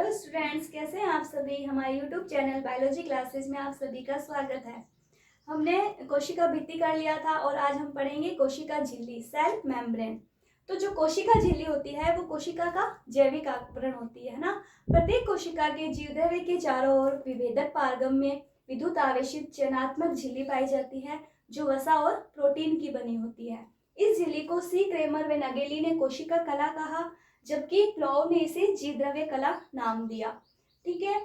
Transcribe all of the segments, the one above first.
Hello students, कैसे हैं आप सभी। हमारे यूट्यूब चैनल बायोलॉजी क्लासेस में आप सभी का स्वागत है। हमने कोशिका भित्ति कर लिया था और आज हम पढ़ेंगे कोशिका झिल्ली, सेल मेम्ब्रेन। तो जो कोशिका झिल्ली होती है वो कोशिका का जैविक आवरण होती है ना। प्रत्येक कोशिका के जीवद्रव्य के चारों ओर विभेदक पारगम में विद्युत आवेशित चयनात्मक झिल्ली पाई जाती है जो वसा और प्रोटीन की बनी होती है। इस झिल्ली को सी क्रेमर व नगेली ने कोशिका कला कहा, जबकि प्लॉव ने इसे जीवद्रव्य कला नाम दिया। ठीक है,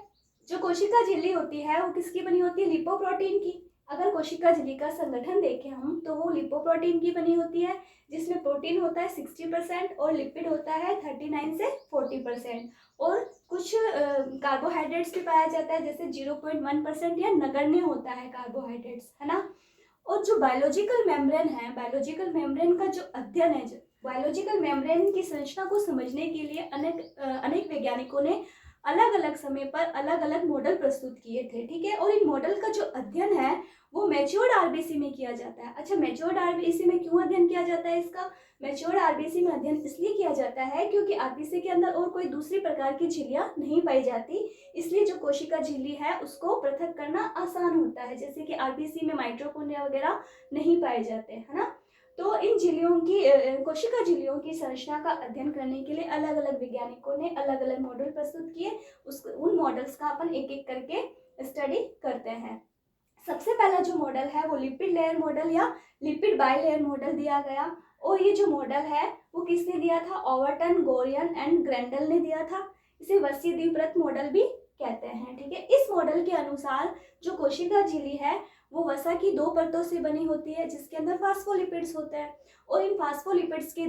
जो कोशिका झिल्ली होती है वो किसकी बनी होती है? लिपोप्रोटीन की। अगर कोशिका झिल्ली का संगठन देखें हम तो वो लिपोप्रोटीन की बनी होती है, जिसमें प्रोटीन होता है 60% और लिपिड होता है 39 से 40% और कुछ कार्बोहाइड्रेट्स भी पाया जाता है, जैसे 0.1% या नगण्य होता है कार्बोहाइड्रेट्स, है ना। और जो बायोलॉजिकल मेम्ब्रेन है, बायोलॉजिकल मेम्ब्रेन का जो अध्ययन है, बायोलॉजिकल मेम्ब्रेन की संरचना को समझने के लिए अनेक वैज्ञानिकों ने अलग अलग समय पर अलग अलग मॉडल प्रस्तुत किए थे। ठीक है, और इन मॉडल का जो अध्ययन है वो मैच्योर्ड आरबीसी में किया जाता है। अच्छा, मैच्योर्ड आरबीसी में क्यों अध्ययन किया जाता है इसका? मैच्योर्ड आरबीसी में अध्ययन इसलिए किया जाता है क्योंकि आरबीसी के अंदर और कोई दूसरी प्रकार की झिल्लियां नहीं पाई जाती, इसलिए जो कोशिका झिल्ली है उसको पृथक करना आसान होता है। जैसे कि आरबीसी में माइटोकॉन्ड्रिया वगैरह नहीं पाए जाते, है ना। तो इन झिल्लियों की कोशिका झिल्लियों की संरचना का अध्ययन करने के लिए अलग अलग वैज्ञानिकों ने अलग अलग मॉडल प्रस्तुत किए। उन मॉडल्स का अपन एक एक करके स्टडी करते हैं। सबसे पहला जो मॉडल है वो लिपिड लेयर मॉडल या लिपिड बाइलेयर मॉडल दिया गया। और ये जो मॉडल है वो किसने दिया था? ओवरटन, गोरियन एंड ग्रेंडल ने दिया था। इसे वसी द्विपरत मॉडल भी कहते हैं। ठीक है, इस मॉडल के अनुसार जो कोशिका झिल्ली है वो वसा की दो परतों से बनी होती है, जिसके अंदर फास्फोलिपिड्स होते हैं। और इन फास्फोलिपिड्स के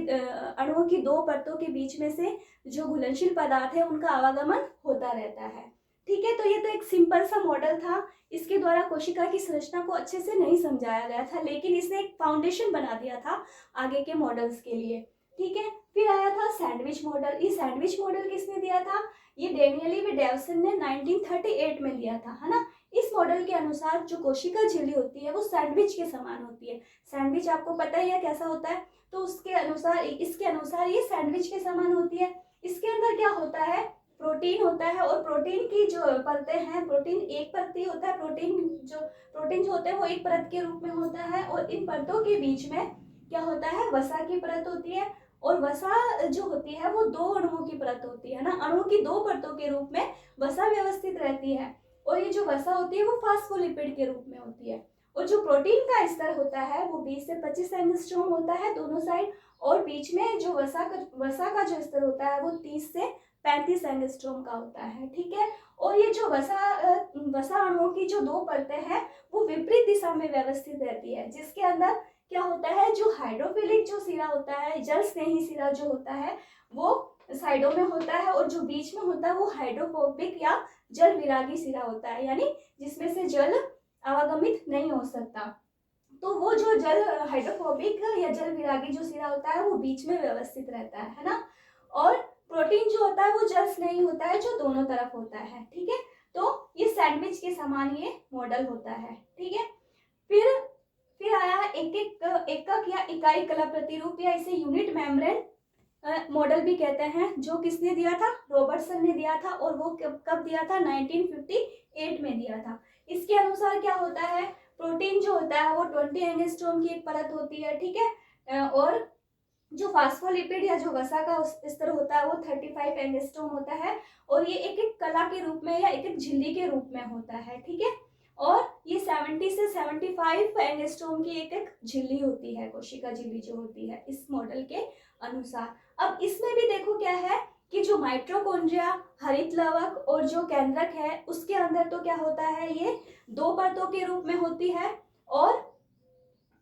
अणुओं की दो परतों के बीच में से जो घुलनशील पदार्थ है उनका आवागमन होता रहता है। ठीक है, तो ये तो एक सिंपल सा मॉडल था। इसके द्वारा कोशिका की संरचना को अच्छे से नहीं समझाया गया था, लेकिन इसने एक फाउंडेशन बना दिया था आगे के मॉडल्स के लिए। ठीक है, फिर आया था सैंडविच मॉडल। ये सैंडविच मॉडल किसने दिया था? ये डेनियली व डेवसन ने 1938 में दिया था, है ना। इस मॉडल के अनुसार जो कोशिका झिल्ली होती है वो सैंडविच के समान होती है। सैंडविच आपको पता ही है कैसा होता है, तो उसके अनुसार इसके अनुसार ये सैंडविच के समान होती है। इसके अंदर क्या होता है? प्रोटीन होता है, और प्रोटीन की जो परतें हैं, प्रोटीन एक परत ही होता है। प्रोटीन जो होते हैं वो एक परत के रूप में होता है, और इन परतों के बीच में क्या होता है? वसा की परत होती है। और वसा जो होती है वो दो अणुओं की परत होती है ना। अणुओं की दो परतों के रूप में वसा व्यवस्थित रहती है, और ये जो वसा होती है वो फास्फोलिपिड के रूप में होती है। और जो प्रोटीन का स्तर होता है वो 20 से 25 एंगस्ट्रॉम होता है दोनों साइड, और बीच में जो वसा का जो स्तर होता है वो 30 से 35 एंगस्ट्रॉम का होता है। ठीक है, और ये जो वसा अणुओं की जो दो परतें हैं वो विपरीत दिशा में व्यवस्थित रहती है, जिसके अंदर क्या होता है? जो हाइड्रोफिलिक जो सिरा होता है, जल स्नेही सिरा जो होता है वो साइडों में होता है, और जो बीच में होता है वो हाइड्रोफोबिक या जल विरागी सिरा होता है, यानी जिसमें से जल आवागमित नहीं हो सकता। तो वो जो जल हाइड्रोफोबिक या जल विरागी जो सिरा होता है वो बीच में व्यवस्थित रहता है ना। और प्रोटीन जो होता है वो जल स्नेही होता है, जो दोनों तरफ होता है। ठीक है, तो ये सैंडविच के समान ये मॉडल होता है। ठीक है, फिर आया है एकक या इकाई कला प्रतिरूप, या इसे यूनिट मेम्ब्रेन मॉडल भी कहते हैं, जो किसने दिया था? रॉबर्टसन ने दिया था। और वो कब दिया था? 1958 में दिया था। इसके अनुसार क्या होता है? प्रोटीन जो होता है वो 20 एंगस्ट्रॉम की एक परत होती है। ठीक है, और जो फास्फोलिपिड या जो वसा का स्तर होता है वो 35 एंगस्ट्रॉम होता है, और ये एक एक कला के रूप में या एक एक झिल्ली के रूप में होता है। ठीक है, और ये 70 से 75 एंगस्ट्रॉम की एक एक झिल्ली होती है, कोशिका झिल्ली जो होती है इस मॉडल के अनुसार। अब इसमें भी देखो क्या है कि जो माइटोकॉन्ड्रिया, हरित लवक और जो केंद्रक है उसके अंदर तो क्या होता है? ये दो परतों के रूप में होती है, और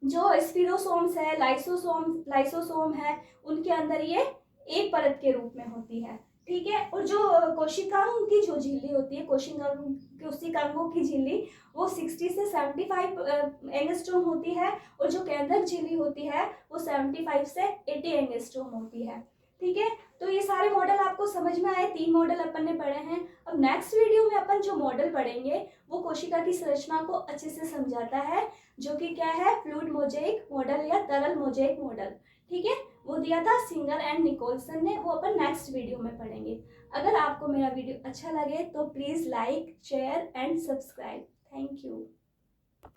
जो स्पिरोसोम्स है, लाइसोसोम है, उनके अंदर ये एक परत के रूप में होती है। ठीक है, और जो कोशिकाओं की जो झिल्ली होती है, कोशिकांगों की झिल्ली वो 60 से 75 एंगस्ट्रॉम होती है, और जो केंद्रक झिल्ली होती है वो 75 से 80 एंगस्ट्रॉम होती है। ठीक है, तो ये सारे मॉडल आपको समझ में आए। 3 मॉडल अपन ने पढ़े हैं। अब नेक्स्ट वीडियो में अपन जो मॉडल पढ़ेंगे वो कोशिका की संरचना को अच्छे से समझाता है, जो कि क्या है? फ्लूइड मोज़ेइक मॉडल या तरल मोज़ेइक मॉडल। ठीक है, वो दिया था सिंगर एंड निकोलसन ने, वो अपन नेक्स्ट वीडियो में पढ़ेंगे। अगर आपको मेरा वीडियो अच्छा लगे तो please like, share and subscribe. Thank you.